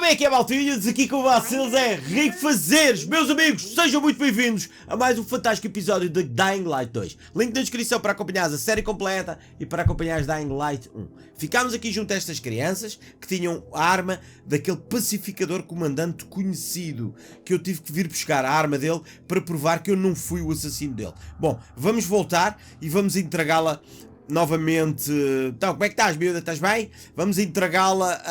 Como é que é, maltinhos? Aqui com vocês é RicFazeres. Meus amigos, sejam muito bem-vindos a mais um fantástico episódio de Dying Light 2. Link na descrição para acompanhar a série completa e para acompanhar Dying Light 1. Ficámos aqui junto a estas crianças que tinham a arma daquele pacificador comandante conhecido, que eu tive que vir buscar a arma dele para provar que eu não fui o assassino dele. Bom, vamos voltar e vamos entregá-la novamente. Então, como é que estás, miúda? Estás bem? Vamos entregá-la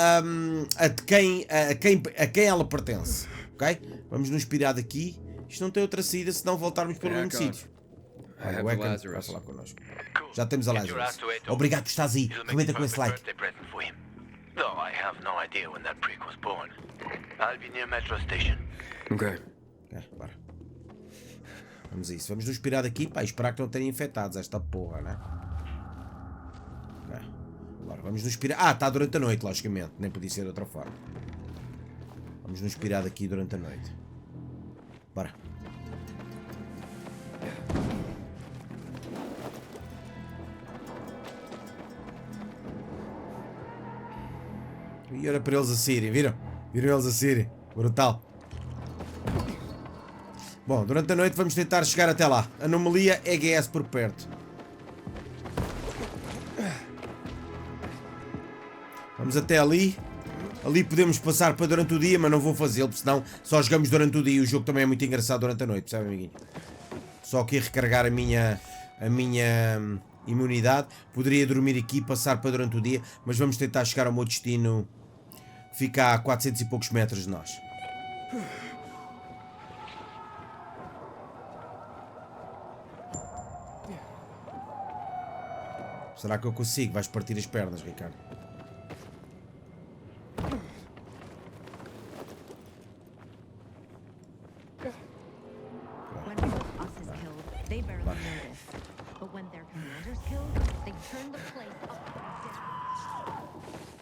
a quem ela pertence, ok? Vamos nos pirar daqui. Isto não tem outra saída se não voltarmos pelo mesmo sítio. O Eckham vai falar connosco. Já temos a Lazarus. Obrigado por estás aí. Comenta com esse like. Ok. Bora. Vamos a isso. Vamos nos pirar daqui, pá, e esperar que não tenham infectados esta porra, né? Agora vamos nos pirar. Ah, está durante a noite, logicamente. Nem podia ser de outra forma. Vamos nos pirar daqui durante a noite. Bora. E era para eles a saírem, viram? Viram eles a saírem. Brutal. Bom, durante a noite vamos tentar chegar até lá. Anomalia EGS por perto. Vamos até ali. Ali podemos passar para durante o dia, mas não vou fazê-lo, porque senão só jogamos durante o dia e o jogo também é muito engraçado durante a noite, percebe, amiguinho? Só aqui recarregar a minha imunidade. Poderia dormir aqui e passar para durante o dia, mas vamos tentar chegar ao meu destino, que fica a 400 e poucos metros de nós. Será que eu consigo? Vais partir as pernas, Ricardo.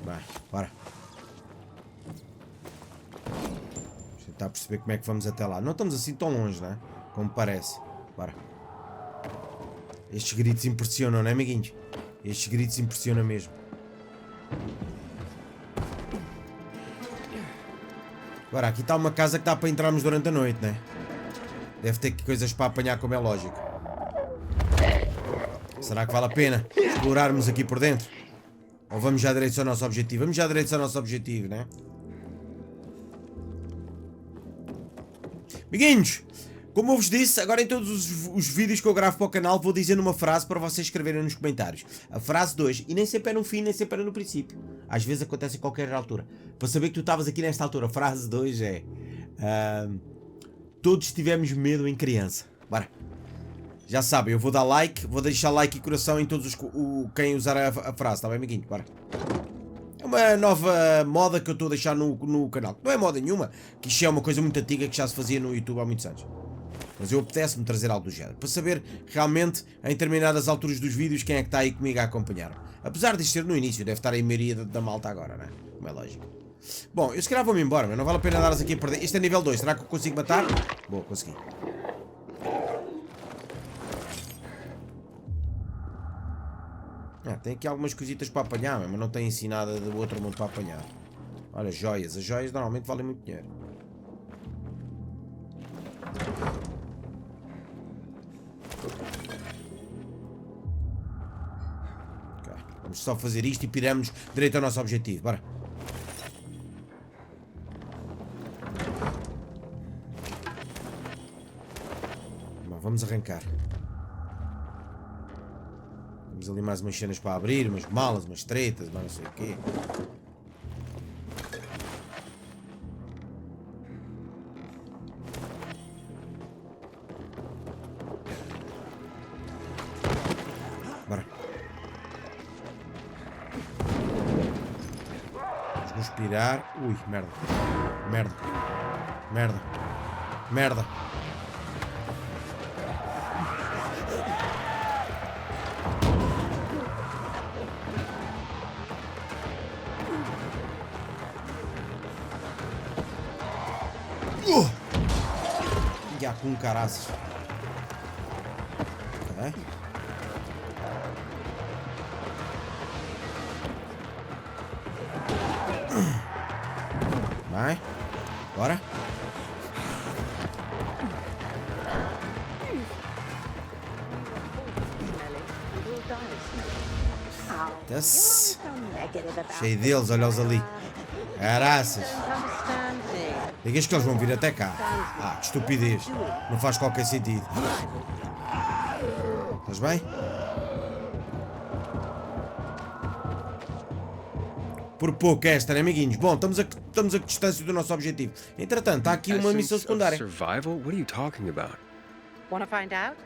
Vai, bora. Vamos tentar perceber como é que vamos até lá. Não estamos assim tão longe, né? Como parece. Bora. Estes gritos impressionam, não é, amiguinhos? Estes gritos impressionam mesmo. Agora, aqui está uma casa que está para entrarmos durante a noite, né? Deve ter coisas para apanhar, como é lógico. Será que vale a pena explorarmos aqui por dentro? Ou vamos já direito ao nosso objetivo? Vamos já direito ao nosso objetivo, né? Amiguinhos, como eu vos disse, agora em todos os vídeos que eu gravo para o canal vou dizer uma frase para vocês escreverem nos comentários. A frase 2, e nem sempre é no fim, nem sempre é no princípio. Às vezes acontece em qualquer altura. Para saber que tu estavas aqui nesta altura, a frase 2 é... todos tivemos medo em criança. Bora. Já sabem, eu vou dar like, vou deixar like e coração em todos quem usar a frase, está bem, amiguinho? Bora. É uma nova moda que eu estou a deixar no canal. Não é moda nenhuma, que isto é uma coisa muito antiga que já se fazia no YouTube há muitos anos. Mas eu apetece-me trazer algo do género, para saber realmente, em determinadas alturas dos vídeos, quem é que está aí comigo a acompanhar. Apesar de ser no início, deve estar aí a maioria da malta agora, não é? Como é lógico. Bom, eu se calhar vou-me embora, mas não vale a pena dar-as aqui a perder. Este é nível 2, será que eu consigo matar? Boa, consegui. Tem aqui algumas coisitas para apanhar, mas não tem assim nada do outro mundo para apanhar. Olha, joias. As joias normalmente valem muito dinheiro. Okay. Vamos só fazer isto e piramos direito ao nosso objetivo. Bora. Vamos arrancar. Temos ali mais umas cenas para abrir, umas malas, umas tretas, mas não sei o quê. Bora. Vamos nos pirar. Ui, merda. Merda. Merda. Merda. Já com caraças. Okay. Vai. Bora. Desce. Cheio deles, olha-os ali. Caraças. Digas que eles vão vir até cá. Ah, que estupidez. Não faz qualquer sentido. Estás bem? Por pouco esta, né, amiguinhos? Bom, estamos a que distância do nosso objetivo. Entretanto, há aqui uma missão secundária. Survival? What are you talking about? Want to find out?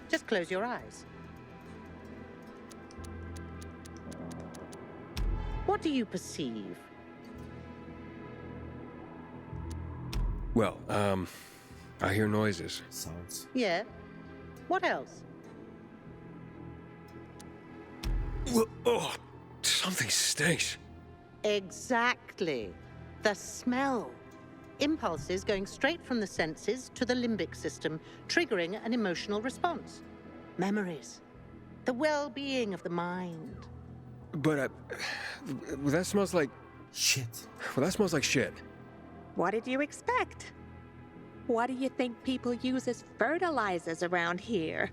Just close your eyes. What do you perceive? Well, I hear noises. Sounds. Yeah. What else? Oh, something stinks. Exactly. The smell. Impulses going straight from the senses to the limbic system, triggering an emotional response. Memories. The well-being of the mind. But that smells like Shit. well, that smells like shit. What did you expect? What do you think people use as fertilizers around here?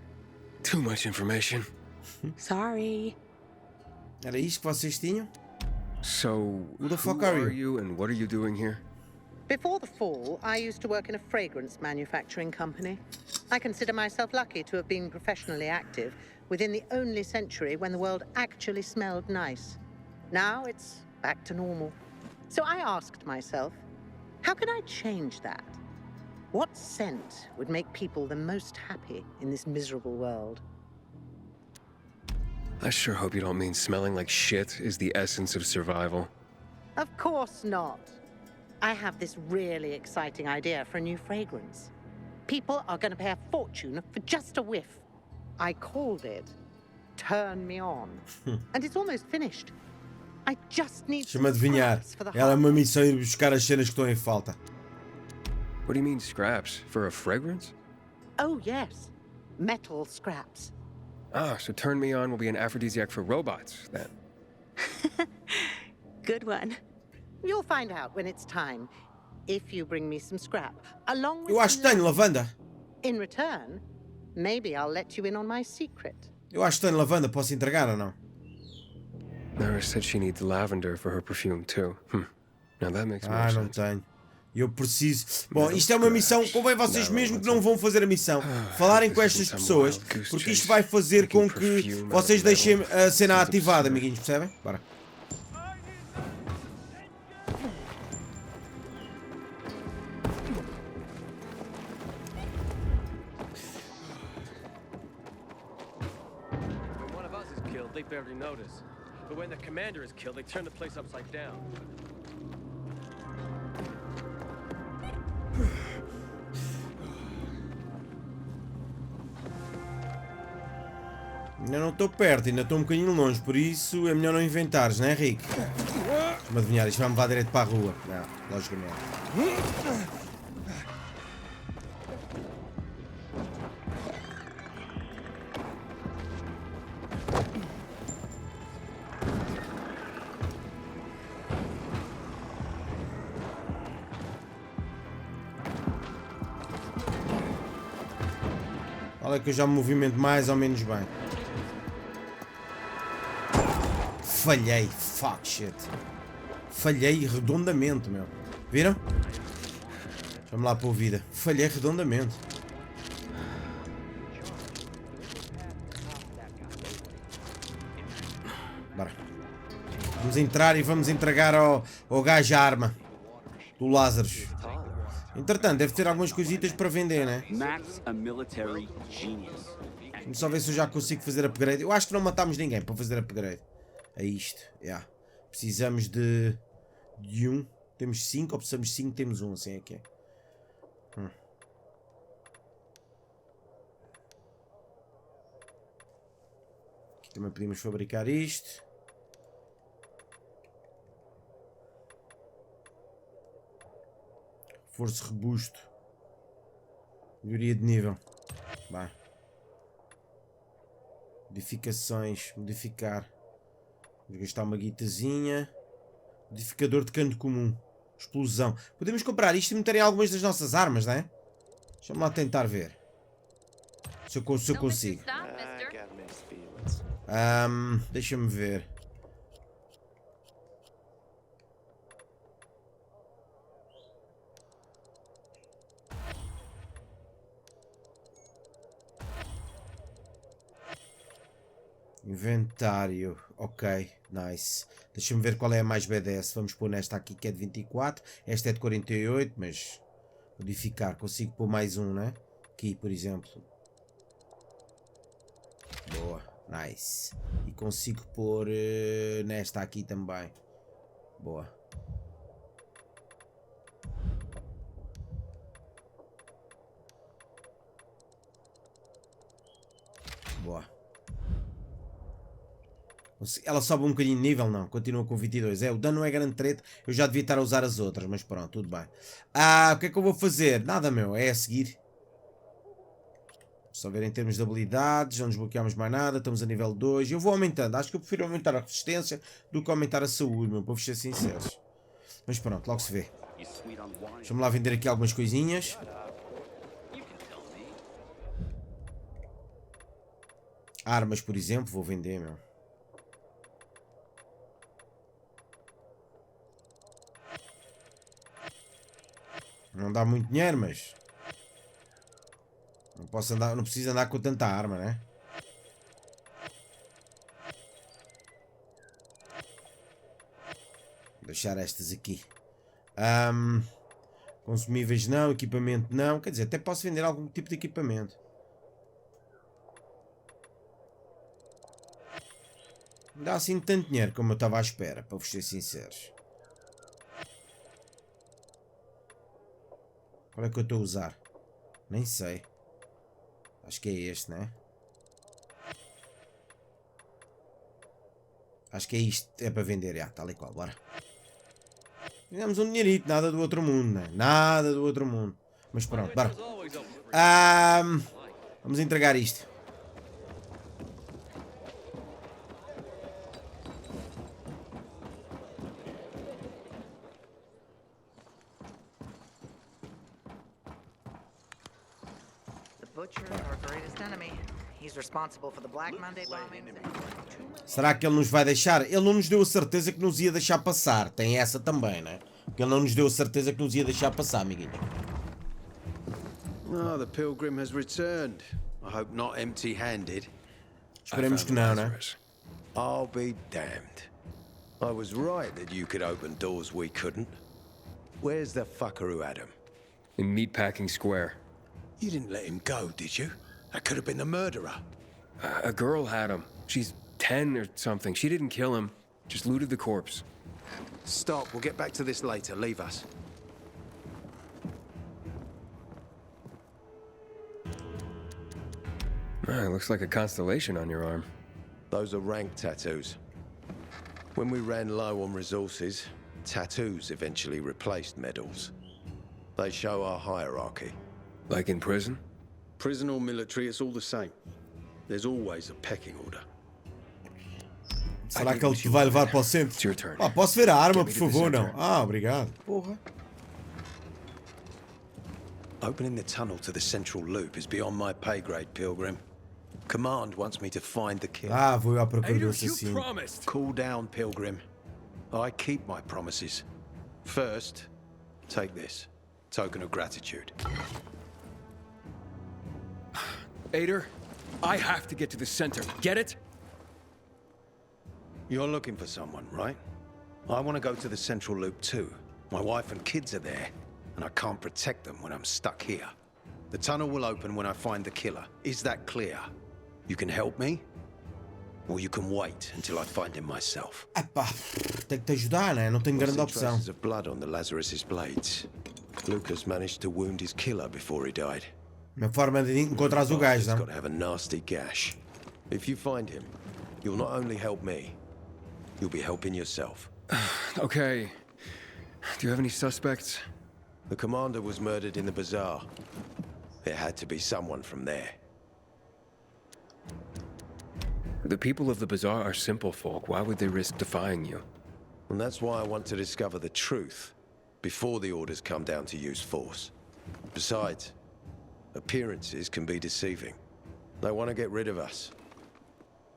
Too much information. Sorry. Era isto que vocês tinham? So, Who the fuck who are are you? you and what are you doing here? Before the fall, I used to work in a fragrance manufacturing company. I consider myself lucky to have been professionally active within the only century when the world actually smelled nice. Now it's back to normal. So I asked myself, how can I change that? What scent would make people the most happy in this miserable world? I sure hope you don't mean smelling like shit is the essence of survival. Of course not. I have this really exciting idea for a new fragrance. People are going to pay a fortune for just a whiff. I called it Turn Me On. And it's almost finished. I just need Deixa-me some adivinhar. scraps for the Ela é uma heart. missão ir buscar as cenas que estão em falta. What do you mean scraps? For a fragrance? Oh, yes. Metal scraps. Ah, so Turn Me On will be an aphrodisiac for robots, then. Good one. You'll find out when it's time. If you bring me some scrap, along with Eu acho some que tenho love. lavanda. In return, maybe I'll let you in on my secret. Eu acho que tenho lavanda. Posso entregar ou não? Nara said she needs lavender for her perfume, too. Now that makes more Ah, não sense. tenho. Eu preciso... Bom, isto é uma missão. Convém vocês mesmo que não vão fazer a missão falarem com estas pessoas, porque isto vai fazer com que vocês deixem a cena ativada, amiguinhos, percebem? Bora. When one of us is killed, they barely notice. But when the commander is killed, they turn the place upside down. Ainda não estou perto, ainda estou um bocadinho longe, por isso é melhor não inventares, não é, Rick? Deixa-me adivinhar, isto vai-me levar direito para a rua. Não, logicamente. Olha que eu já me movimento mais ou menos bem. Falhei, fuck shit. Falhei redondamente, meu. Viram? Vamos lá para a vida. Falhei redondamente. Bora. Vamos entrar e vamos entregar ao gajo a arma. Do Lázaro. Entretanto, deve ter algumas coisitas para vender, né? Max a military genius. Vamos só ver se eu já consigo fazer upgrade. Eu acho que não matámos ninguém para fazer upgrade. É isto. Yeah. Precisamos de um. Temos 5 ou precisamos de 5? Temos um, assim é que é. Aqui também podemos fabricar isto. Reforço robusto. Melhoria de nível. Vai. Modificações. Modificar. Vamos gastar uma guitazinha. Modificador de canto comum. Explosão. Podemos comprar isto e meter em algumas das nossas armas, não é? Deixa-me lá tentar ver. Se eu consigo. Deixa-me ver. Inventário, ok, nice. Deixa-me ver qual é a mais BDS. Vamos pôr nesta aqui que é de 24. Esta é de 48, mas modificar. Consigo pôr mais um, né? Aqui, por exemplo. Boa, nice. E consigo pôr nesta aqui também. Boa. Boa. Ela sobe um bocadinho de nível, não, continua com 22. O dano não é grande treta, eu já devia estar a usar as outras, mas pronto, tudo bem. O que é que eu vou fazer? Nada, meu, é a seguir. Só ver em termos de habilidades, não desbloqueamos mais nada, estamos a nível 2. Eu vou aumentando, acho que eu prefiro aumentar a resistência do que aumentar a saúde, meu, para ser sinceros. Mas pronto, logo se vê. Deixa-me lá vender aqui algumas coisinhas. Armas, por exemplo, vou vender, meu. Não dá muito dinheiro, mas não posso andar, não preciso andar com tanta arma, né? Vou deixar estas aqui. Consumíveis não, equipamento não. Quer dizer, até posso vender algum tipo de equipamento. Não dá assim tanto dinheiro como eu estava à espera, para vos ser sinceros. Qual é que eu estou a usar? Nem sei. Acho que é este, né? Acho que é isto. É para vender, já, tal e qual, bora. Ganhamos um dinheirito, nada do outro mundo, né? Nada do outro mundo. Mas pronto, bora. Vamos entregar isto. Será que ele nos vai deixar? Ele não nos deu a certeza que nos ia deixar passar. Tem essa também, né? Porque ele não nos deu a certeza que nos ia deixar passar, amiguinhos. Oh, the pilgrim has returned. I hope not empty-handed. Esperemos que não, né? I'll be damned. I was right that you could open doors we couldn't. Where's the fucker who had him? In Meatpacking Square. You didn't let him go, did you? That could have been the murderer. A girl had him. She's 10 or something. She didn't kill him. Just looted the corpse. Stop. We'll get back to this later. Leave us. Looks like a constellation on your arm. Those are rank tattoos. When we ran low on resources, tattoos eventually replaced medals. They show our hierarchy. Like in prison? Prison or military, it's all the same. There's always a pecking order. Será que ele te vai levar para o centro? It's your turn. Posso ver a arma, por favor, não? Obrigado. Porra. Opening the tunnel to the central loop is beyond my pay grade, Pilgrim. Command wants me to find the killer. Vou à procura do You assassino. promised. Cool down, Pilgrim. I keep my promises. First, take this. Token of gratitude. Ader, I have to get to the center. Get it? You're looking for someone, right? I want to go to the central loop too. My wife and kids are there, and I can't protect them when I'm stuck here. The tunnel will open when I find the killer. Is that clear? You can help me, or you can wait until I find him myself. Tem que te ajudar, né? Não tenho grande opção. Traces of blood on the Lazarus's blades. Lucas managed to wound his killer before he died. Uma forma de encontrar o gajo, He's não? got to have a nasty gash. If you find him, you'll not only help me, you'll be helping yourself. Okay. Do you have any suspects? The commander was murdered in the bazaar. There had to be someone from there. The people of the bazaar are simple folk. Why would they risk defying you? And that's why I want to discover the truth. before the orders come down to use force. Besides, appearances can be deceiving. They want to get rid of us.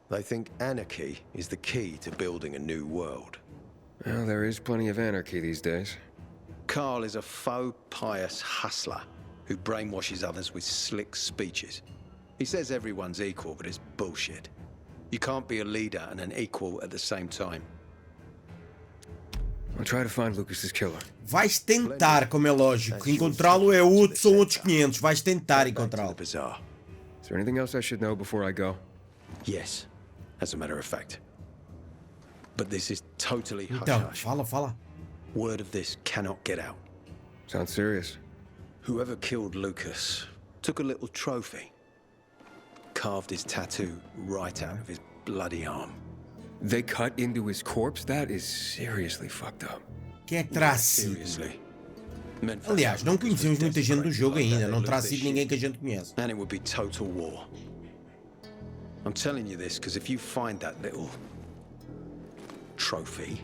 They think anarchy is the key to building a new world. Well, there is plenty of anarchy these days. Carl is a faux pious hustler who brainwashes others with slick speeches. He says everyone's equal, but it's bullshit. You can't be a leader and an equal at the same time. I'll try to find Lucas's killer. Vais tentar, como é lógico. Encontrá-lo é outro, são outros 500. Vais tentar encontrá-lo. Is there anything else I should know before I go? Yes, as a matter of fact. But this is totally Então, hush-hush. fala. Word of this cannot get out. Sounds serious. Whoever killed Lucas took a little trophy. Carved his tattoo right out of his bloody arm. They cut into his corpse? That is seriously fucked up. Quem é que terá sido? Seriously. Aliás, não conhecemos muita gente do jogo ainda. Não terá sido ninguém que a gente conhece. And it would be total war. I'm telling you this because if you find that little trophy,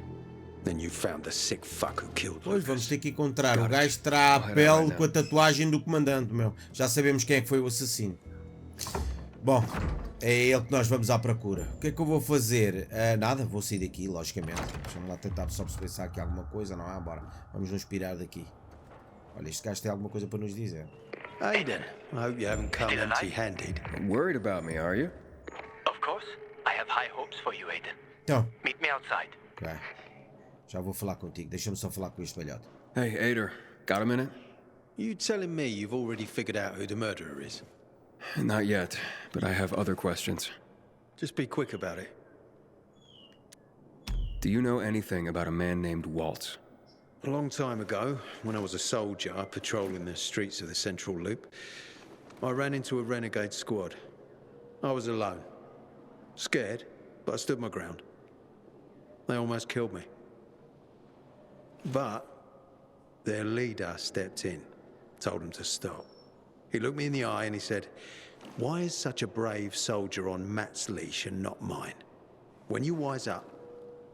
then you found the sick fuck who killed Pois, vamos Lucas. ter que encontrar. O gajo terá a pele com a tatuagem do comandante, meu. Já sabemos quem é que foi o assassino. Bom, é ele que nós vamos à procura. O que é que eu vou fazer? Nada, vou sair daqui, logicamente. Deixa-me lá tentar só perceber se há aqui alguma coisa. Não há, bora. Vamos nos pirar daqui. Olha, este gajo tem alguma coisa para nos dizer. Aiden, I hope you haven't come empty-handed. Worried about me, are you? Of course. I have high hopes for you, Aiden. Então, Meet me outside. ok. Já vou falar contigo. Deixa-me só falar com este velhote. Hey, Ader, got a minute? You telling me you've already figured out who the murderer is? Not yet, but I have other questions. Just be quick about it. Do you know anything about a man named Waltz? A long time ago, when I was a soldier patrolling the streets of the Central Loop, I ran into a renegade squad. I was alone. Scared, but I stood my ground. They almost killed me. But their leader stepped in, told them to stop. He looked me in the eye and he said, "Why is such a brave soldier on Matt's leash and not mine? When you wise up,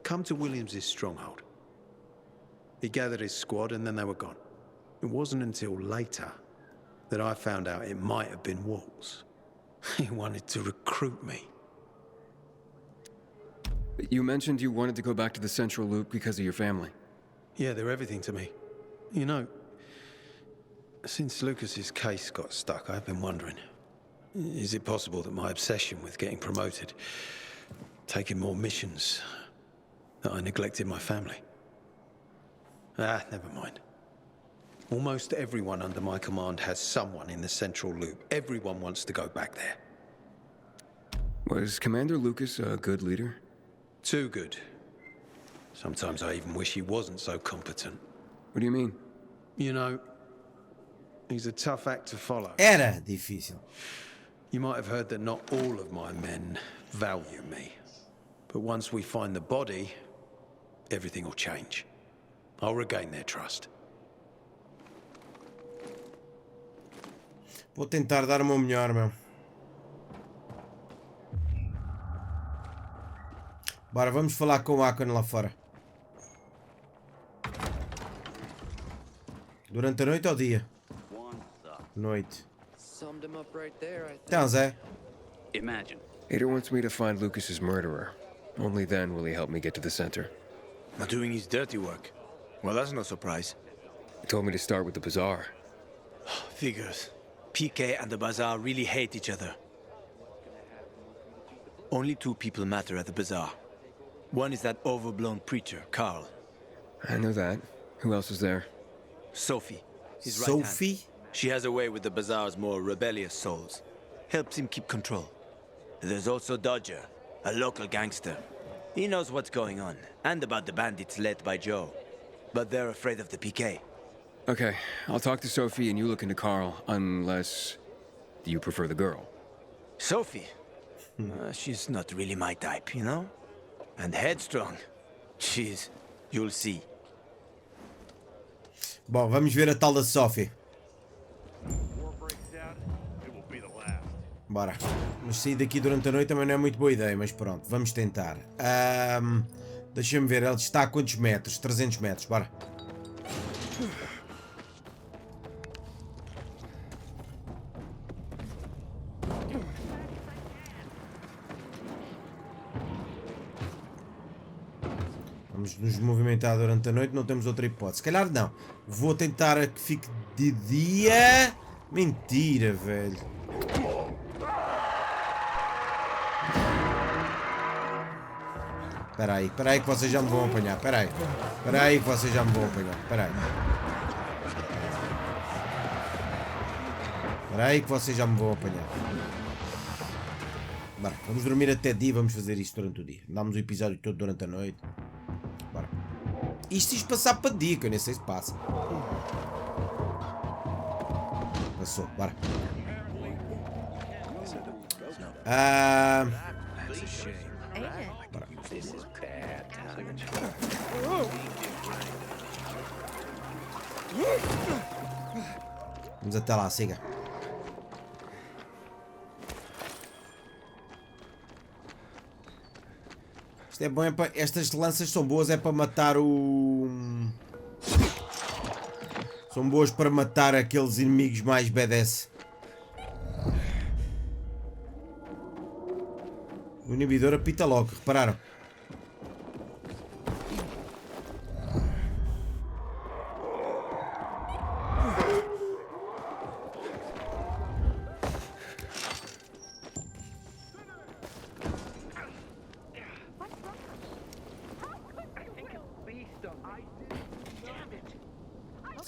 come to Williams's stronghold." He gathered his squad and then they were gone. It wasn't until later that I found out it might have been Waltz. He wanted to recruit me. You mentioned you wanted to go back to the Central Loop because of your family. Yeah, they're everything to me. You know, since Lucas's case got stuck, I've been wondering, is it possible that my obsession with getting promoted, taking more missions, that I neglected my family? Never mind. Almost everyone under my command has someone in the Central Loop. Everyone wants to go back there. Was Commander Lucas a good leader? Too good. Sometimes I even wish he wasn't so competent. What do you mean? You know, he's a tough act to follow. Era difícil. You might have heard that not all of my men value me. But once we find the body, everything will change. I'll regain their trust. Vou tentar dar o meu melhor, meu. Bora, vamos falar com o Akon lá fora. Durante a noite ou dia? Noite. Então, Zé. Imagine. Ader wants me to find Lucas's murderer. Only then will he help me get to the center. Not doing his dirty work. Well, that's no surprise. He told me to start with the bazaar. Figures. PK and the bazaar really hate each other. Only two people matter at the bazaar. One is that overblown preacher, Carl. I know that. Who else is there? Sophie. His right Sophie? hand. She has a way with the bazaar's more rebellious souls. Helps him keep control. There's also Dodger, a local gangster. He knows what's going on, and about the bandits led by Joe. But they're afraid of the PK. Okay, I'll talk to Sophie and you look into Carl, unless you prefer the girl. Sophie? She's not really my type, you know? And headstrong. You'll see. Bom, vamos ver a tal da Sophie. Bora. Mas sair daqui durante a noite também não é muito boa ideia, mas pronto, vamos tentar. Deixa-me ver, ele está a quantos metros? 300 metros, bora. Vamos nos movimentar durante a noite, não temos outra hipótese. Se calhar não. Vou tentar que fique de dia. Mentira, velho. Espera aí que vocês já me vão apanhar. Espera aí que vocês já me vão apanhar. Espera aí que vocês já me vão apanhar. Bora, vamos dormir até dia, vamos fazer isto durante o dia. Damos o episódio todo durante a noite. Bora. Isto passar para dia, que eu nem sei se passa. Passou, bora. Vamos até lá, siga. Isto é bom, é para... Estas lanças são boas, é para matar o... São boas para matar aqueles inimigos mais badass. O inibidor apita logo, repararam?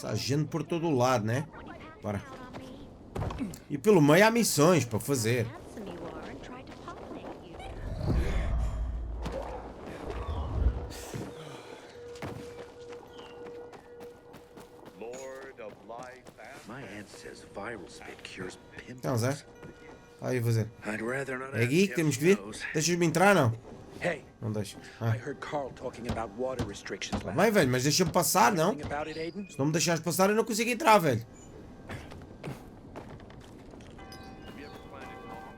Há gente por todo o lado, né? Bora. E pelo meio há missões para fazer. Então, Zé. Aí fazer. É aqui que temos que vir? Deixas-me entrar, não? Não deixa. Bem, velho, mas deixa-me passar, não? Se não me deixares passar, eu não consigo entrar, velho.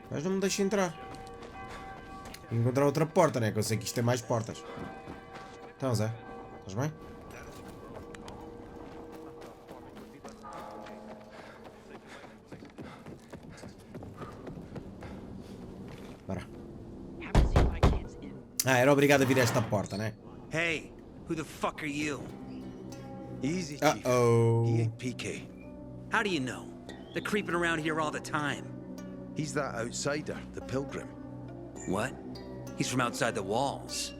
Mas não me deixa entrar. Vou encontrar outra porta, né? Que eu sei que isto tem mais portas. Então, Zé. Estás bem? Bora. Ah, era obrigado a vir a esta porta, né? Hey, who the fuck are you? Easy, Chief. Uh-oh. He ain't PK. How do you know? They're creeping around here all the time. He's that outsider, the pilgrim. What? He's from outside the walls.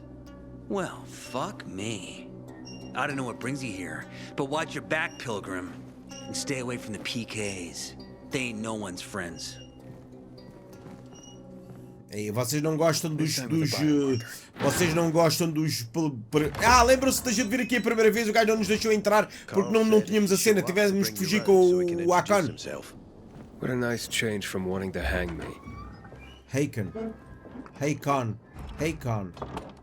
Well, fuck me. I don't know what brings you here, but watch your back, pilgrim. And stay away from the PKs. They ain't no one's friends. E vocês não gostam vocês não gostam dos... Ah, lembram-se da gente vir aqui a primeira vez, o gajo não nos deixou entrar porque não tínhamos a cena, tivemos que fugir com o Akon. What a nice change from wanting to hang me. Hakon.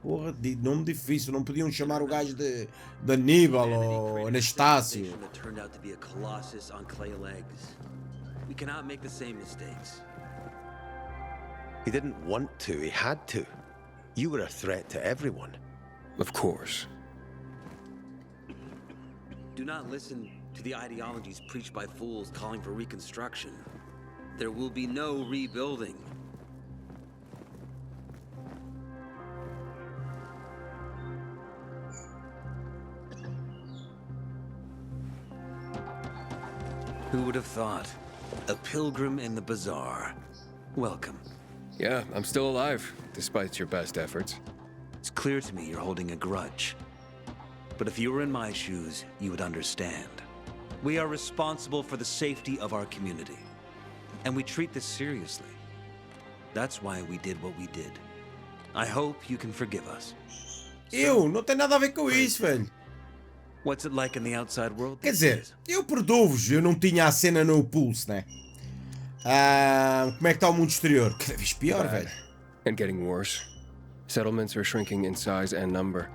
Porra, nome difícil, não podiam chamar o gajo de Aníbal ou Anastácio. He didn't want to, he had to. You were a threat to everyone. Of course. Do not listen to the ideologies preached by fools calling for reconstruction. There will be no rebuilding. Who would have thought? A pilgrim in the bazaar. Welcome. Yeah, I'm still alive, despite your best efforts. It's clear to me you're holding a grudge. But if you were in my shoes, you would understand. We are responsible for the safety of our community. And we treat this seriously. That's why we did what we did. I hope you can forgive us. Não tem nada a ver com isso, velho. What's it like in the outside world? Quer dizer, eu perdoo-vos, eu não tinha a cena no pulso, né? Como é que está o mundo exterior? Cada vez pior, velho. And getting worse. Settlements are shrinking in size and number.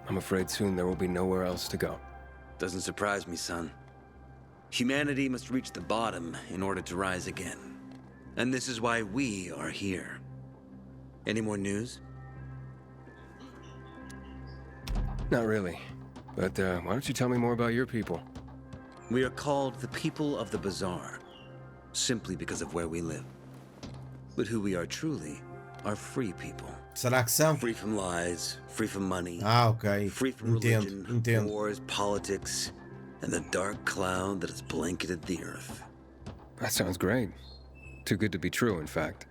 I'm afraid soon there will be nowhere else to go. Doesn't surprise me, son. Humanity must reach the bottom in order to rise again. And this is why we are here. Any more news? Not really. But why don't you tell me more about your people? We are called the people of the bazaar, simply because of where we live. But who we are truly are free people. Será que são? Free from lies, free from money, Ah, ok. free from religion, Entendo. wars, politics, and the dark cloud that has blanketed the earth. That sounds great. Too good to be true, in fact.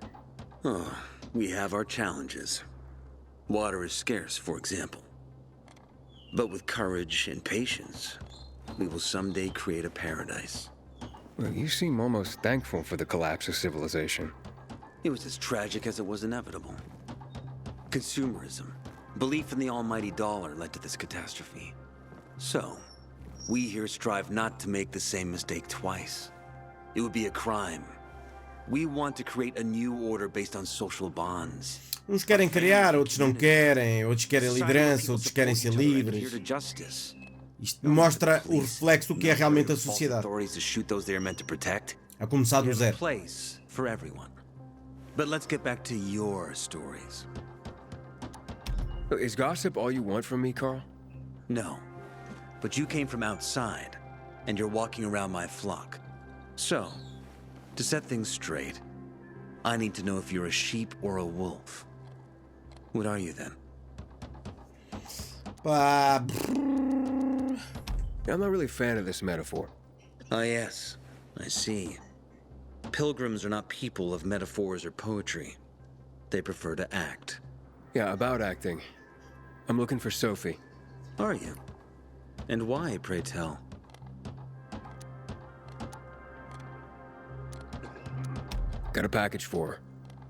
Oh, we have our challenges. Water is scarce, for example. But with courage and patience, we will someday create a paradise. Well, you seem almost thankful for the collapse of civilization. It was as tragic as it was inevitable. Consumerism, belief in the almighty dollar led to this catastrophe. So, we here strive not to make the same mistake twice. It would be a crime. We want to create a new order based on social bonds. Uns querem criar, outros não querem, outros querem liderança, outros querem ser livres. Isto mostra o reflexo do que é realmente a sociedade. A começar do zero. But let's get back to your stories. Is gossip all you want from me, Carl? No. But you came from outside, and you're walking around my flock. So, to set things straight, I need to know if you're a sheep or a wolf. What are you then? I'm not really a fan of this metaphor. Ah, yes. I see. Pilgrims are not people of metaphors or poetry. They prefer to act. Yeah, about acting. I'm looking for Sophie. Are you? And why, pray tell? Got a package for her.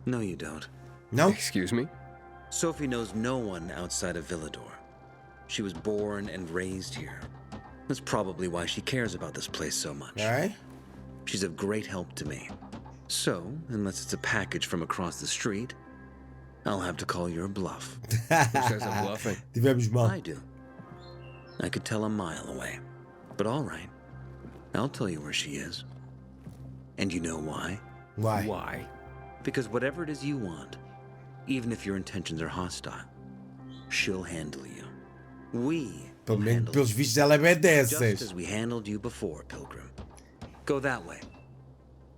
No, you don't. No? Excuse me? Sophie knows no one outside of Villador. She was born and raised here. That's probably why she cares about this place so much. Alright. She's of great help to me. So, unless it's a package from across the street, I'll have to call your bluff. Who says I'm bluffing? Tivemos mal. I do. I could tell a mile away. But all right. I'll tell you where she is. And you know why? Why? Why? Because whatever it is you want, even if your intentions are hostile, she'll handle you. We will handle Pelos vistos ela é bem just dessas. as we handled you before, Pilgrim. Go that way.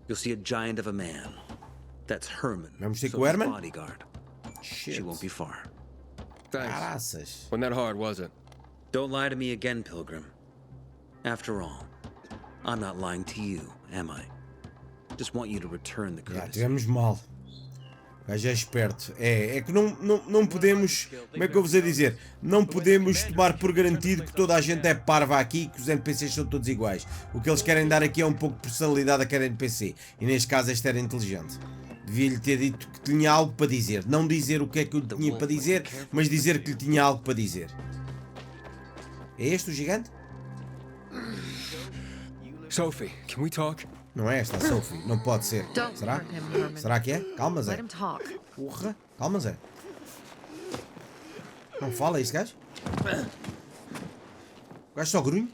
You'll see a giant of a man. That's Herman, Vamos ter com o Sophie's Herman? bodyguard. Shit. She won't be far. Thanks. Caraças. Wasn't that hard, was it? Don't lie to me again, Pilgrim. After all, I'm not lying to you, am I? Just want you to return the Já courtesy. tivemos mal. O gajo é esperto. É que não podemos. Como é que eu vos ia dizer? Não podemos tomar por garantido que toda a gente é parva aqui, que os NPCs são todos iguais. O que eles querem dar aqui é um pouco de personalidade a cada NPC. E neste caso este era inteligente. Devia-lhe ter dito que tinha algo para dizer. Não dizer o que é que eu tinha para dizer, mas dizer que lhe tinha algo para dizer. É este o gigante? Sophie, can we talk? Não é esta a Sophie. Não pode ser. Será? Será que é? Calma, Zé. Porra. Calma, Zé. Não fala este gajo? O gajo só grunhe?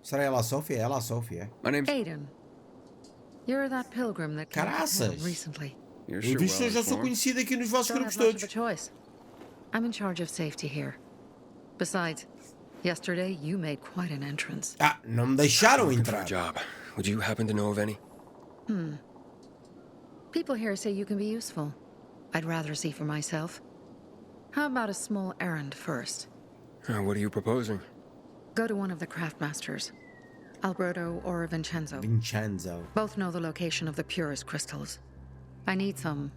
Será ela a Sophie? É ela a Sophie, é. My name's... Aiden. You're that pilgrim that came to Caraças. town recently. You're Em sure visto, eu well já sou informed. conhecido aqui nos vossos Don't grupos have much of a todos. choice. I'm in charge of safety here. Besides, yesterday you made quite an entrance. Ah, não me deixaram Looking for a entrar. job. Would you happen to know of any? People here say you can be useful. I'd rather see for myself. How about a small errand first? What are you proposing? Go to one of the craftmasters, Alberto or Vincenzo. Vincenzo. Both know the location of the purest crystals. I need some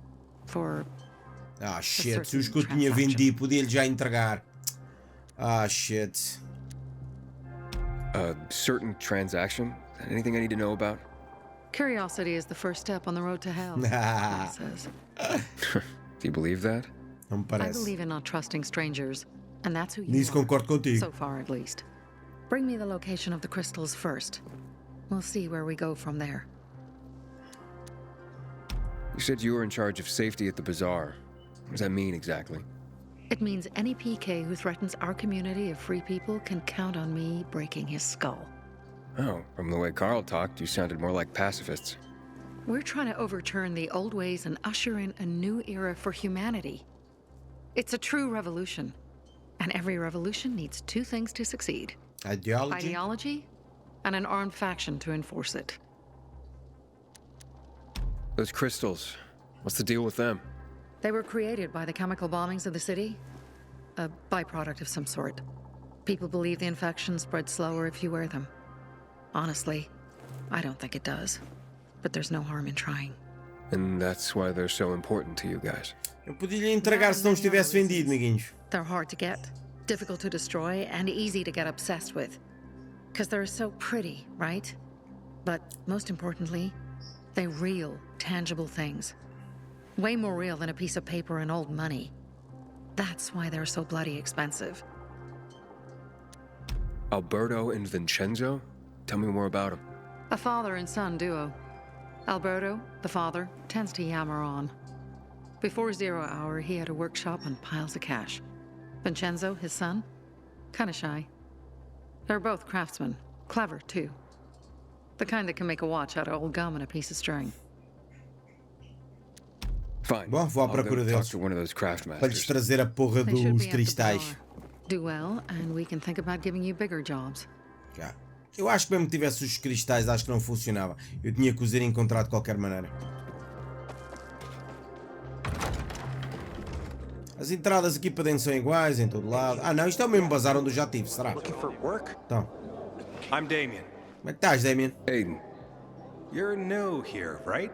for... Ah, shit. Se os que eu tinha vendido, podia-lhe já entregar. Ah, shit. A certain transaction? Anything I need to know about? Curiosity is the first step on the road to hell, it says. Do you believe that? Não me I parece. believe in not trusting strangers, and that's who you Nisso are. concordo contigo. So far, at least. Bring me the location of the crystals first. We'll see where we go from there. You said you were in charge of safety at the bazaar. What does that mean exactly? It means any PK who threatens our community of free people can count on me breaking his skull. Oh, from the way Carl talked, you sounded more like pacifists. We're trying to overturn the old ways and usher in a new era for humanity. It's a true revolution. And every revolution needs two things to succeed. Ideology and an armed faction to enforce it. Those crystals, what's the deal with them? They were created by the chemical bombings of the city. A byproduct of some sort. People believe the infection spreads slower if you wear them. Honestly, I don't think it does. But there's no harm in trying. And that's why they're so important to you guys. Eu podia lhe entregar se não estivesse vendido, amiguinhos. They're hard to get, difficult to destroy, and easy to get obsessed with. Because they're so pretty, right? But most importantly, they're real, tangible things. Way more real than a piece of paper and old money. That's why they're so bloody expensive. Alberto and Vincenzo? Tell me more about them. A father and son duo. Alberto, the father, tends to yammer on. Before 0 hour, he had a workshop and piles of cash. Vincenzo, his son, kinda shy. They're both craftsmen, clever too. The kind that can make a watch out of old gum and a piece of string. Fine. Bom, vou à procura deles. Para lhes trazer a porra dos cristais. Do well, and we can think about giving you bigger jobs. Já. Eu acho que mesmo que tivesse os cristais, acho que não funcionava. Eu tinha que os ir encontrar de qualquer maneira. As entradas aqui para dentro são iguais em todo lado. Ah não, isto é o mesmo bazar onde eu já tive, será? Então. I'm Damien. Como é que estás, Damien? Aiden. You're new here, right?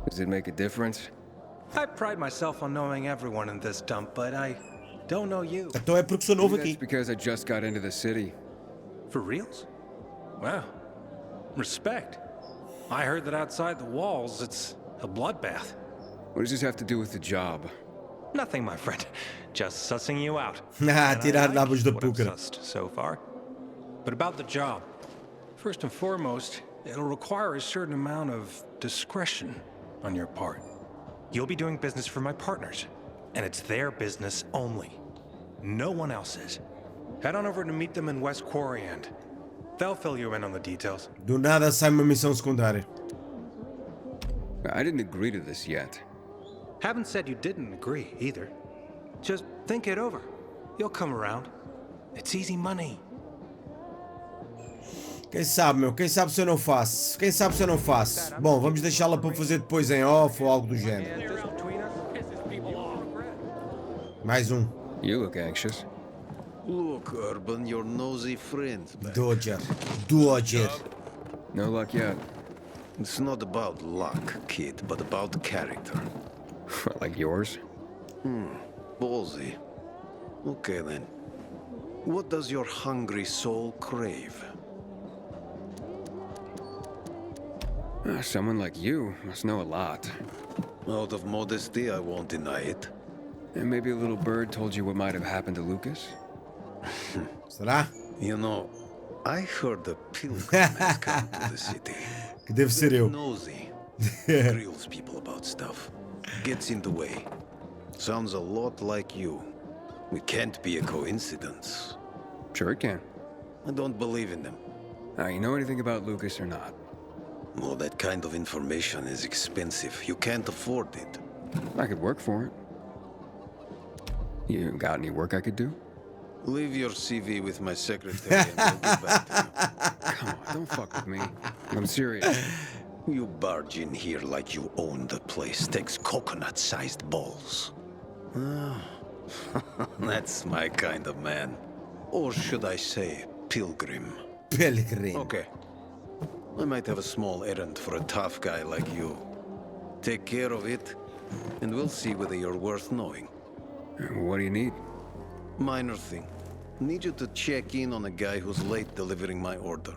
Does it make a difference? I pride myself on knowing everyone in this dump, but I don't know you. Então é porque sou novo That's aqui. because I just got into the city. For reals? Wow. Respect. I heard that outside the walls, it's a bloodbath. What does this have to do with the job? Nothing, my friend. Just sussing you out. Tirar nabos da what I've púcara. sussed so far. But about the job. First and foremost, it'll require a certain amount of discretion on your part. You'll be doing business for my partners, and it's their business only. No one else's. Head on over to meet them in West Quarry and they'll fill you in on the details. Do nada sai uma missão secundária. I didn't agree to this yet. Haven't said you didn't agree either. Just think it over. You'll come around. It's easy money. Quem sabe, meu? Quem sabe se eu não faço? Quem sabe se eu não faço? Bom, vamos deixá-la para fazer depois em off ou algo do género. Mais um. You look anxious. Look, Urban, your nosy friend. Dodger. No luck yet. It's not about luck, kid, but about character. Like yours? Ballsy. Okay then. What does your hungry soul crave? Someone like you must know a lot. Out of modesty, I won't deny it. And maybe a little bird told you what might have happened to Lucas? Será? You know, I heard the pilgrim has come to the city. Que deve ser eu. Nosy. Grills people about stuff. Gets in the way. Sounds a lot like you. It can't be a coincidence. Sure it can. I don't believe in them. Now, you know anything about Lucas or not? Well, that kind of information is expensive. You can't afford it. I could work for it. You got any work I could do? Leave your CV with my secretary and I'll get back to you. Come on, don't fuck with me. I'm serious. You barge in here like you own the place. Takes coconut-sized balls. That's my kind of man. Or should I say, pilgrim. Pilgrim. Okay. I might have a small errand for a tough guy like you. Take care of it, and we'll see whether you're worth knowing. What do you need? Minor thing. Need you to check in on a guy who's late delivering my order.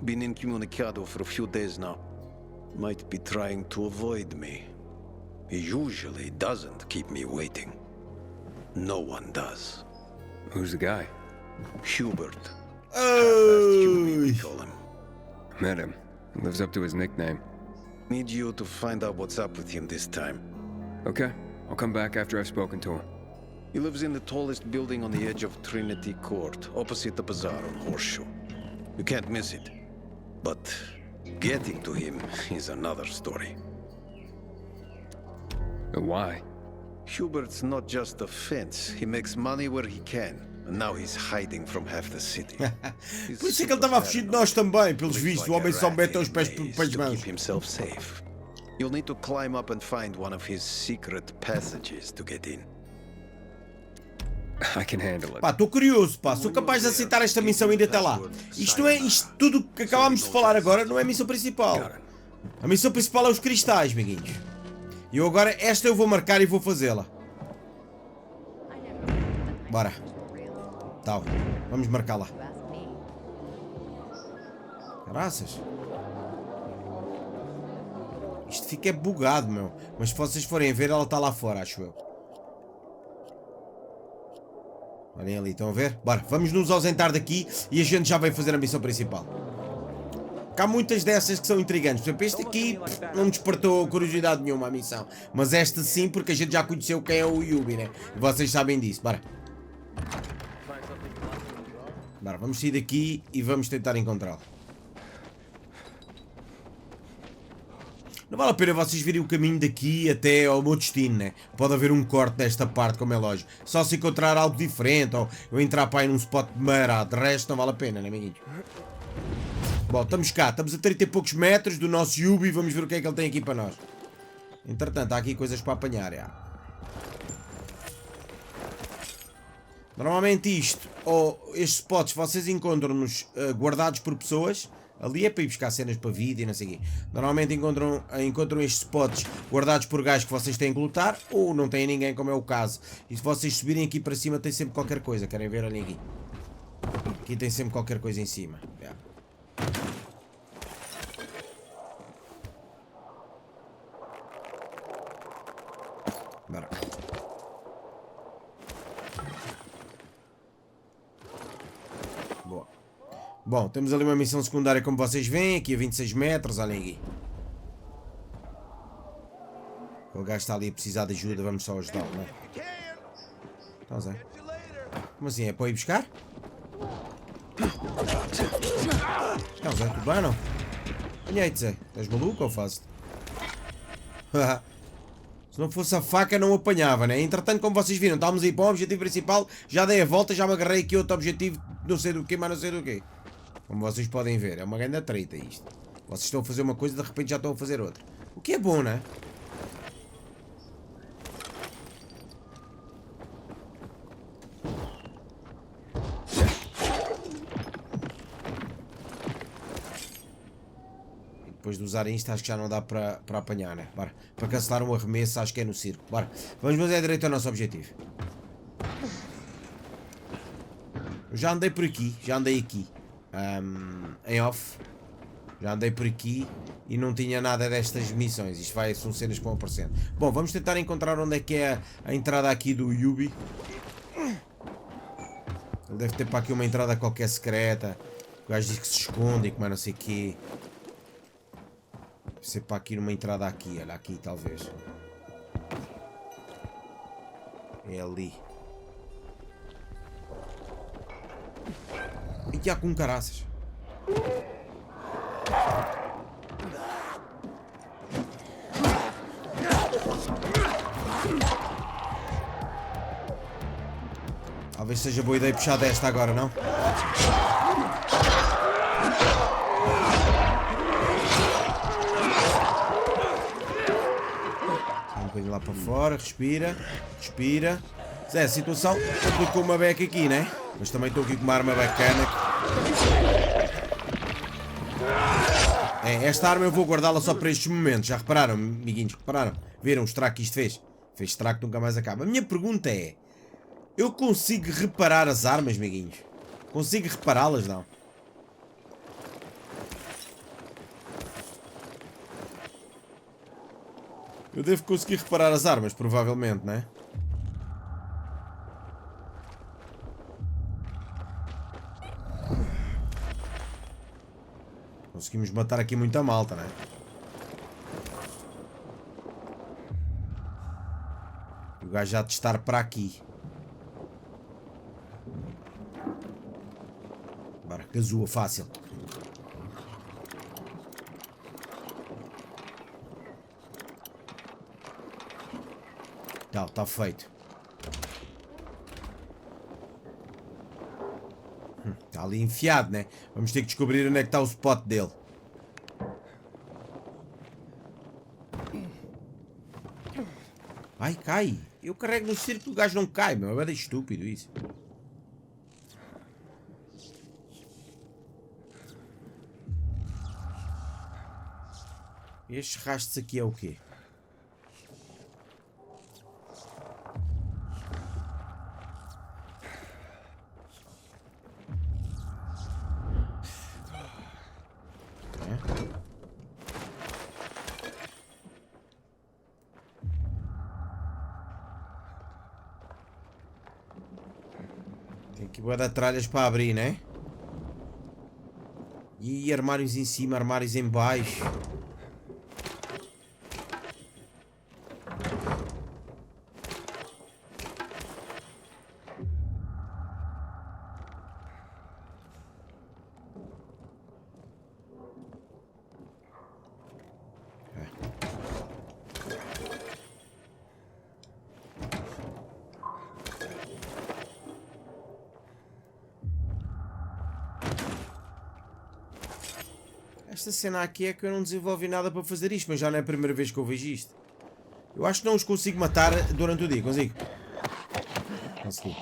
Been incommunicado for a few days now. Might be trying to avoid me. He usually doesn't keep me waiting. No one does. Who's the guy? Hubert. Oh! We call him. Met him. Lives up to his nickname. Need you to find out what's up with him this time. Okay. I'll come back after I've spoken to him. He lives in the tallest building on the edge of Trinity Court, opposite the bazaar on Horseshoe. You can't miss it. But getting to him is another story. Why? Hubert's not just a fence. He makes money where he can. And now he's hiding from half the city. Por isso é que ele estava a fugir de nós também, pelos vistos. O homem só mete os pés pelas mãos. Keep himself safe. You'll need to climb up and find one of his secret passages to get in. I can handle it. Pá, estou curioso, pá. Sou capaz de aceitar esta missão ainda até lá. Isto não é... Isto tudo que acabámos de falar agora não é a missão principal. A missão principal é os cristais, amiguinhos. E eu agora, esta eu vou marcar e vou fazê-la. Bora. Tá, vamos marcá-la. Graças. Isto fica bugado, meu. Mas se vocês forem ver, ela está lá fora, acho eu. Olhem ali, estão a ver? Bora, vamos nos ausentar daqui e a gente já vai fazer a missão principal. Há muitas dessas que são intrigantes. Por exemplo, este aqui não despertou curiosidade nenhuma a missão. Mas esta sim, porque a gente já conheceu quem é o Yubi, né? E vocês sabem disso. Bora. Bora, vamos sair daqui e vamos tentar encontrá-lo. Não vale a pena vocês virem o caminho daqui até ao meu destino, né? Pode haver um corte nesta parte, como é lógico. Só se encontrar algo diferente ou eu entrar para aí num spot de marado. De resto, não vale a pena, né, amiguinhos? Bom, estamos cá. Estamos a 30 e poucos metros do nosso Yubi. Vamos ver o que é que ele tem aqui para nós. Entretanto, há aqui coisas para apanhar, já. Normalmente isto, ou estes spots, vocês encontram-nos guardados por pessoas. Ali é para ir buscar cenas para vídeo e não sei o quê. Normalmente encontram estes spots guardados por gajos que vocês têm que lutar ou não têm ninguém, como é o caso. E se vocês subirem aqui para cima tem sempre qualquer coisa. Querem ver? Olhem aqui. Aqui tem sempre qualquer coisa em cima. Yeah. Bora. Boa. Bom, temos ali uma missão secundária, como vocês veem, aqui a 26 metros, olhem aqui. O gajo está ali a precisar de ajuda, vamos só ajudá-lo, não é? Então, Zé. Como assim? É para ir buscar? Então, Zé, tudo bem, não? Apanhei-te, Zé. Estás maluco ou fazes-te? Se não fosse a faca, não o apanhava, né? Entretanto, como vocês viram, estávamos aí para o objetivo principal, já dei a volta, já me agarrei aqui outro objetivo, não sei do que, mas não sei do que. Como vocês podem ver, é uma grande treta isto. Vocês estão a fazer uma coisa e de repente já estão a fazer outra. O que é bom, né? E depois de usar isto, acho que já não dá para apanhar, né? Bora. Para cancelar um arremesso, acho que é no circo. Bora. Vamos fazer direito ao nosso objetivo. Eu já andei por aqui, já andei aqui. Em off. Já andei por aqui e não tinha nada destas missões. Isto são cenas que vão aparecendo. Bom, vamos tentar encontrar onde é que é a entrada aqui do Yubi. Ele deve ter para aqui uma entrada qualquer secreta. O gajo diz que se esconde e que mais não sei o quê. Deve ser para aqui numa entrada aqui. Olha aqui talvez. É ali. E que há com caraças. Talvez seja boa ideia puxar desta agora, não? Um bocadinho lá para fora, respira, respira. Zé, a situação, estou com uma beca aqui, né? Mas também estou aqui com uma arma bacana. Esta arma eu vou guardá-la só para estes momentos. Já repararam, amiguinhos? Repararam? Viram o estrago que isto fez? Fez estrago que nunca mais acaba. A minha pergunta é... Eu consigo reparar as armas, amiguinhos? Consigo repará-las, não? Eu devo conseguir reparar as armas, provavelmente, não é? Conseguimos matar aqui muita malta, não é? O gajo já de estar para aqui. Bora, casua fácil. Tá feito. Está ali enfiado, né? Vamos ter que descobrir onde é que está o spot dele. Ai, cai. Eu carrego no círculo e o gajo não cai, meu. É bem estúpido isso. Estes rastros aqui é o quê? Tem aqui bué de tralhas para abrir, né? E armários em cima, armários em baixo. Esta cena aqui é que eu não desenvolvi nada para fazer isto, mas já não é a primeira vez que eu vejo isto. Eu acho que não os consigo matar durante o dia, consigo? Consegui.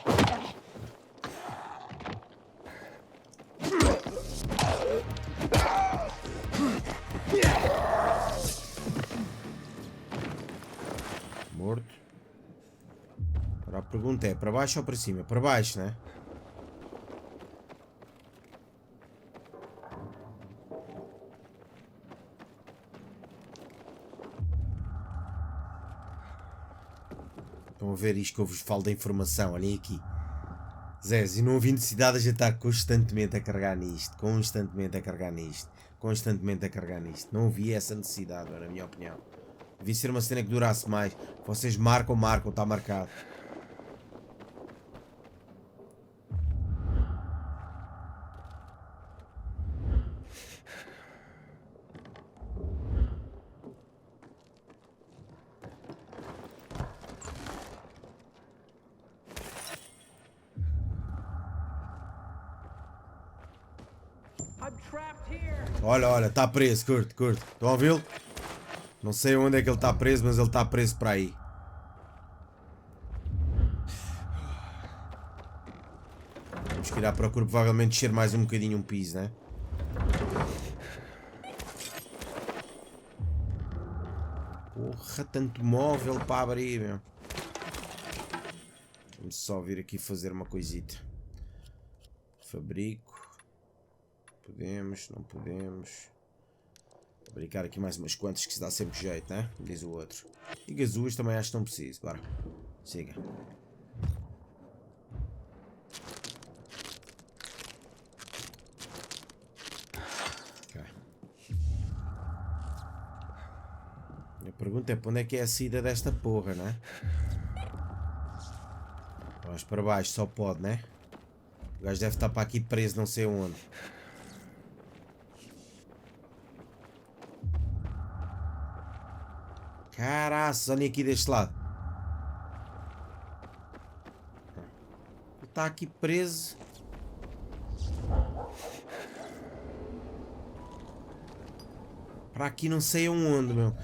Morto. Agora a pergunta é, para baixo ou para cima? Para baixo, né? Estão a ver isto que eu vos falo da informação, olhem aqui. Zés, e não havia necessidade de estar constantemente a carregar nisto, constantemente a carregar nisto, constantemente a carregar nisto. Não havia essa necessidade, na minha opinião. Devia ser uma cena que durasse mais. Vocês marcam, está marcado. Olha, olha, está preso, curto. Estão a ouvi-lo? Não sei onde é que ele está preso, mas ele está preso para aí. Vamos que ir à procura, provavelmente descer mais um bocadinho um piso, né? Porra, tanto móvel para abrir, meu. Vamos só vir aqui fazer uma coisita. Fabrico. Podemos, não podemos. Fabricar aqui mais umas quantas que se dá sempre jeito, né? Diz o outro. E gasolhas também acho que não preciso. Bora. Siga. Ok. A pergunta é para onde é que é a saída desta porra, né? Vamos para baixo, só pode, né? O gajo deve estar para aqui preso, não sei onde. Caraças, olha aqui deste lado. Ele está aqui preso. Para aqui não sei aonde, meu.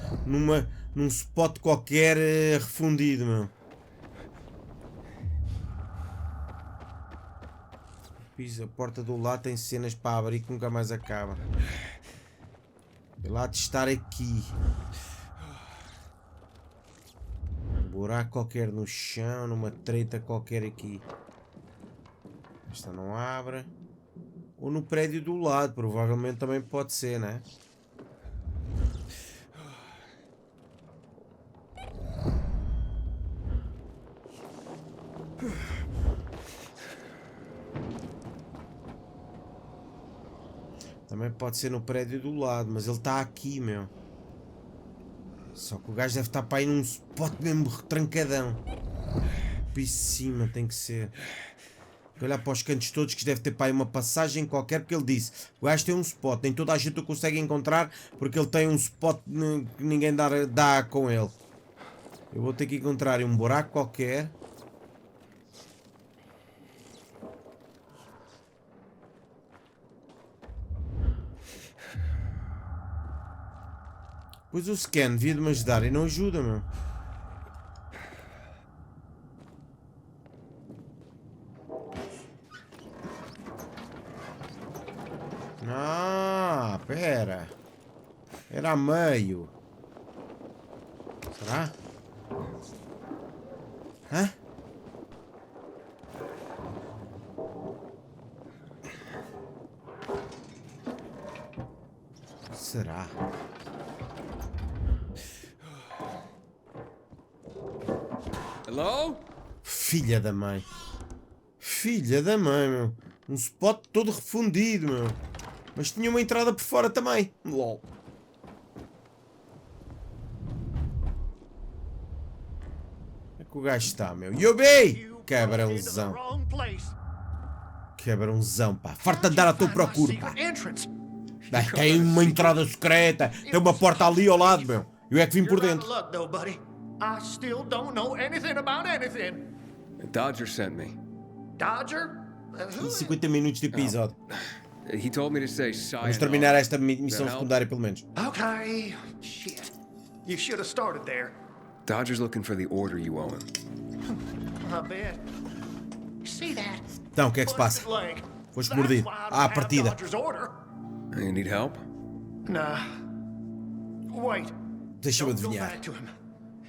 Num spot qualquer refundido, meu. A porta do lado tem cenas para abrir que nunca mais acaba. Vê lá de estar aqui. Buraco qualquer no chão, numa treta qualquer aqui. Esta não abre. Ou no prédio do lado, provavelmente também pode ser, né? Também pode ser no prédio do lado, mas ele está aqui, meu. Só que o gajo deve estar para aí num spot mesmo trancadão. Por cima tem que ser. Vou olhar para os cantos todos que deve ter para aí uma passagem qualquer, porque ele disse: o gajo tem um spot, nem toda a gente o consegue encontrar porque ele tem um spot que ninguém dá com ele. Eu vou ter que encontrar um buraco qualquer. Pois o scan devia de me ajudar e não ajuda, meu. Ah, pera. Era a meio. Será? Hã? Será? Hello? Filha da mãe. Filha da mãe, meu. Um spot todo refundido, meu. Mas tinha uma entrada por fora também. LOL. Onde é que o gajo está, meu? Yobi! Cabrãozão. Cabrãozão, pá. Farta de dar à tua procura, pá. Tem uma entrada secreta. Tem uma porta ali ao lado, meu. Eu é que vim por dentro. Dodger sent me. Dodger? 50 minutos de episódio. He told me to say Vamos terminar esta missão secundária pelo menos. Okay. Shit. You should have started there. Dodger's looking for the order you owe him. I bet. See that? Então, o que é que se passa? Foste mordido. À partida. You need help? Nah. Wait. Deixa-me adivinhar.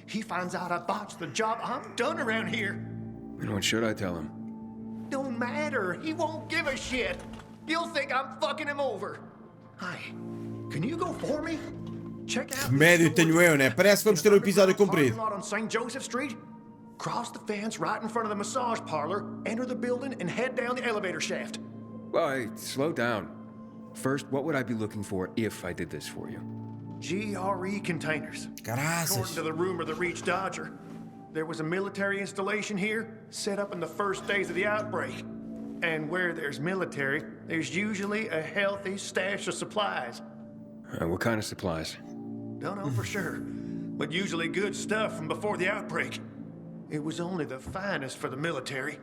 He finds out I botched the job. I'm done around here. And what should I tell him? Don't matter. He won't give a shit. He'll think I'm fucking him over. Hi. Can you go for me? Check out. Médio tenho eu, né? Parece que vamos ter um episódio comprido. On St. Joseph Street. Cross the fence right in front of the massage parlor, enter the building, and head down the elevator shaft. Well, hey, slow down. First, what would I be looking for if I did this for you? GRE containers. According to the rumor that reached Dodger, there was a military installation here, set up in the first days of the outbreak. And where there's military, there's usually a healthy stash of supplies. What kind of supplies? Don't know for sure, but usually good stuff from before the outbreak. It was only the finest for the military.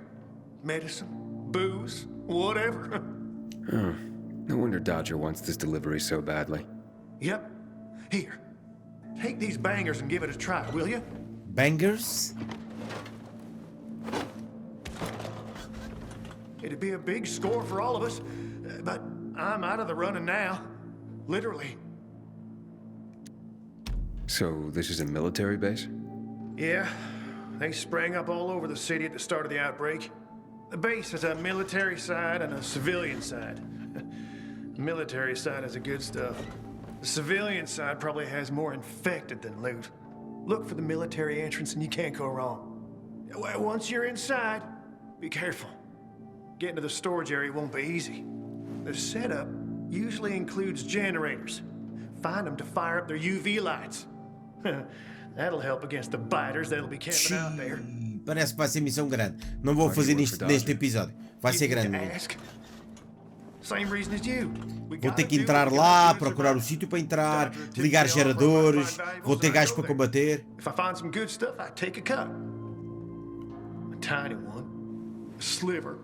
Medicine, booze, whatever. Oh, no wonder Dodger wants this delivery so badly. Yep. Here, take these bangers and give it a try, will you? Bangers? It'd be a big score for all of us, but I'm out of the running now. Literally. So, this is a military base? Yeah. They sprang up all over the city at the start of the outbreak. The base has a military side and a civilian side. The military side has the good stuff. The civilian side probably has more infected than loot. Look for the military entrance and you can't go wrong. Once you're inside, be careful. Getting to the storage area won't be easy. The setup usually includes generators. Find them to fire up their UV lights. That'll help against the biters that'll be camping out there. Parece que vai ser missão grande. Não vou fazer isto neste episódio. Vai ser grande. Vou ter que entrar lá, procurar o sítio para entrar, ligar geradores, vou ter gajos para combater. If I find some good stuff, I take a cut. A tiny one. A sliver.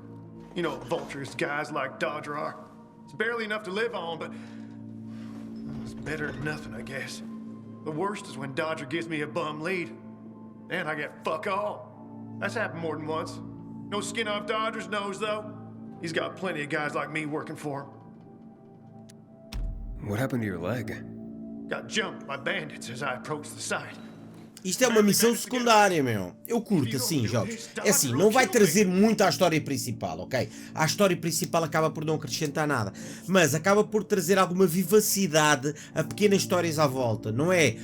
You know, vultures guys like Dodger are. It's barely enough to live on, but it's better than nothing, I guess. The worst is when Dodger gives me a bum lead. And I get fuck all. That's happened more than once. No skin off Dodger's nose, though. He's got plenty of guys like me working for him. What happened to your leg? Got jumped by bandits as I approached the site. Isto é uma missão secundária, meu. Eu curto assim, jogos. É assim, não vai trazer muito à história principal, ok? A história principal acaba por não acrescentar nada. Mas acaba por trazer alguma vivacidade a pequenas histórias à volta. Não é,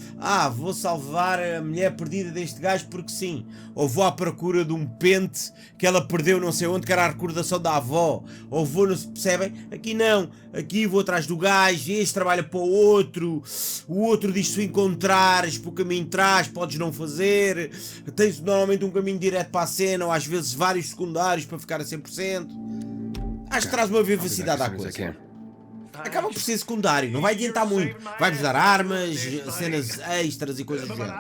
vou salvar a mulher perdida deste gajo porque sim. Ou vou à procura de um pente que ela perdeu não sei onde, que era a recordação da avó. Ou vou, não se percebem? Aqui não. Aqui vou atrás do gajo, este trabalha para o outro diz se o encontrares pelo caminho traz, podes não fazer. Tens normalmente um caminho direto para a cena, ou às vezes vários secundários para ficar a 100%. Acho que traz uma vivacidade à coisa. Acaba por ser secundário, não vai adiantar muito. Vai-vos dar armas, cenas extras e coisas do género.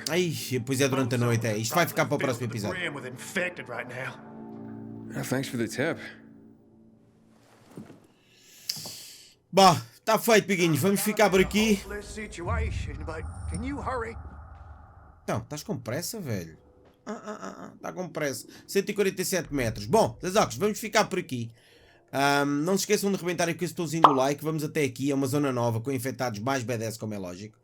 Ai, pois é durante a noite, é. Isto vai ficar para o próximo episódio. Thanks for the tip. Bom, está feito, Piguinhos. Vamos ficar por aqui. Não, estás com pressa, velho? Está com pressa. 147 metros. Bom, Lazocos, vamos ficar por aqui. Não se esqueçam de arrebentarem com esse botãozinho do like. Vamos até aqui, é uma zona nova com infectados mais BDS, como é lógico.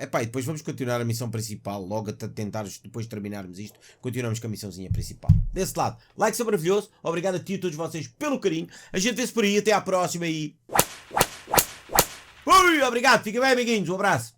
E depois vamos continuar a missão principal. Logo a tentar, depois de terminarmos isto, continuamos com a missãozinha principal. Desse lado, like é maravilhoso. Obrigado a ti e a todos vocês pelo carinho. A gente vê-se por aí, até à próxima e... Ui, obrigado, fiquem bem, amiguinhos, um abraço.